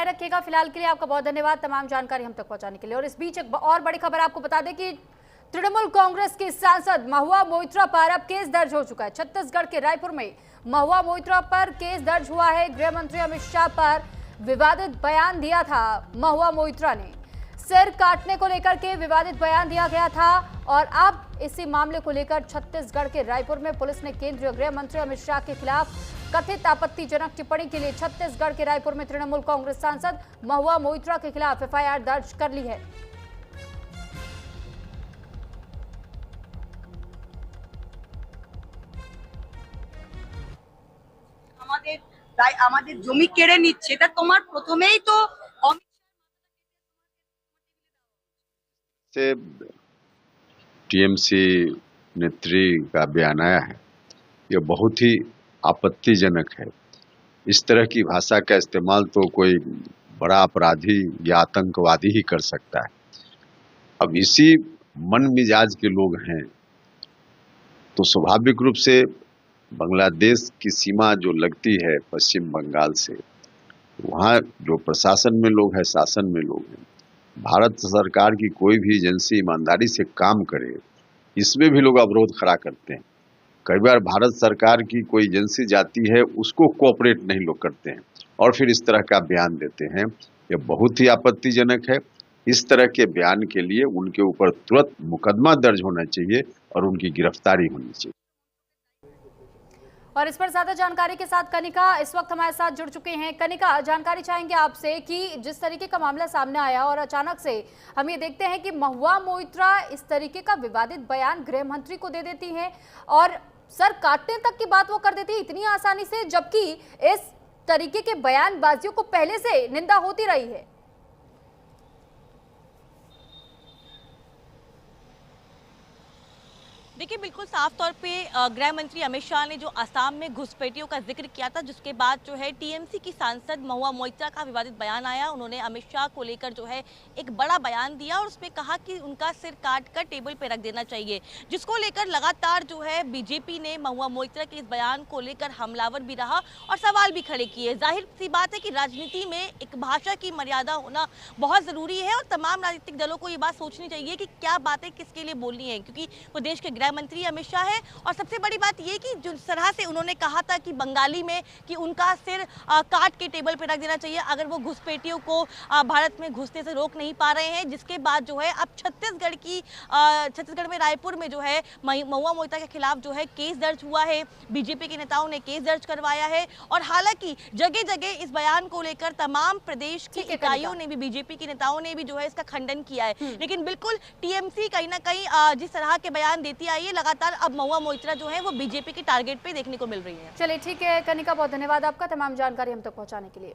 बनाए रखिएगा। फिलहाल के लिए आपका बहुत धन्यवाद तमाम जानकारी हम तक पहुंचाने के लिए। और इस बीच एक और बड़ी खबर आपको बता दें कि तृणमूल कांग्रेस की सांसद महुआ मोइत्रा पर अब केस दर्ज हो चुका है। छत्तीसगढ़ के रायपुर में महुआ मोइत्रा पर केस दर्ज हुआ है। गृह मंत्री अमित शाह पर विवादित बयान दिया था। महुआ मोइत्रा ने सिर काटने को लेकर के विवादित बयान दिया गया था और अब इसी मामले को लेकर छत्तीसगढ़ के रायपुर में पुलिस ने केंद्रीय गृह मंत्री अमित शाह के खिलाफ कथित आपत्तिजनक टिप्पणी के लिए छत्तीसगढ़ के रायपुर में तृणमूल कांग्रेस सांसद महुआ मोइत्रा के खिलाफ एफआईआर दर्ज कर ली है। আমাদের জমি কেড়ে নিচ্ছে, এটা তোমার প্রথমেই তো से टीएमसी नेत्री का बयान आया है, यह बहुत ही आपत्तिजनक है। इस तरह की भाषा का इस्तेमाल तो कोई बड़ा अपराधी या आतंकवादी ही कर सकता है। अब इसी मन मिजाज के लोग हैं तो स्वाभाविक रूप से बांग्लादेश की सीमा जो लगती है पश्चिम बंगाल से, वहाँ जो प्रशासन में लोग हैं, शासन में लोग हैं, भारत सरकार की कोई भी एजेंसी ईमानदारी से काम करे, इसमें भी लोग अवरोध खड़ा करते हैं। कई बार भारत सरकार की कोई एजेंसी जाती है, उसको कोऑपरेट नहीं लोग करते हैं और फिर इस तरह का बयान देते हैं। यह बहुत ही आपत्तिजनक है। इस तरह के बयान के लिए उनके ऊपर तुरंत मुकदमा दर्ज होना चाहिए और उनकी गिरफ्तारी होनी चाहिए। और इस पर ज्यादा जानकारी के साथ कनिका इस वक्त हमारे साथ जुड़ चुके हैं। कनिका, जानकारी चाहेंगे आपसे कि जिस तरीके का मामला सामने आया और अचानक से हम ये देखते हैं कि महुआ मोइत्रा इस तरीके का विवादित बयान गृह मंत्री को दे देती हैं और सर काटने तक की बात वो कर देती है इतनी आसानी से, जबकि इस तरीके के बयानबाजियों को पहले से निंदा होती रही है। देखिए, बिल्कुल साफ तौर पे गृह मंत्री अमित शाह ने जो असम में घुसपैठियों का जिक्र किया था, जिसके बाद जो है टीएमसी की सांसद महुआ मोइत्रा का विवादित बयान आया। उन्होंने अमित शाह को लेकर जो है एक बड़ा बयान दिया और उसमें कहा कि उनका सिर काट कर टेबल पे रख देना चाहिए, जिसको लेकर लगातार जो है बीजेपी ने महुआ मोइत्रा के इस बयान को लेकर हमलावर भी रहा और सवाल भी खड़े किए। जाहिर सी बात है कि राजनीति में एक भाषा की मर्यादा होना बहुत ज़रूरी है और तमाम राजनीतिक दलों को ये बात सोचनी चाहिए कि क्या बातें किसके लिए बोलनी है, क्योंकि वो देश के गृह मंत्री अमित शाह है। और सबसे बड़ी बात ये कि जिस तरह से उन्होंने कहा था कि बंगाली में कि उनका सिर काट के टेबल पर रख देना चाहिए अगर वो घुसपैठियों को भारत में घुसने से रोक नहीं पा रहे हैं, जिसके बाद जो है अब छत्तीसगढ़ में रायपुर में जो है महुआ मोइत्रा के खिलाफ जो है केस दर्ज हुआ है। बीजेपी के नेताओं ने केस दर्ज करवाया है और हालांकि जगह जगह इस बयान को लेकर तमाम प्रदेश की इकाइयों ने भी, बीजेपी के नेताओं ने भी जो है इसका खंडन किया है। लेकिन बिल्कुल टीएमसी कहीं ना कहीं जिस तरह के बयान देती आई है, लगातार अब महुआ मोइत्रा जो है वो बीजेपी के टारगेट पे देखने को मिल रही है। चलिए ठीक है कनिका, बहुत धन्यवाद आपका तमाम जानकारी हम तक पहुंचाने के लिए।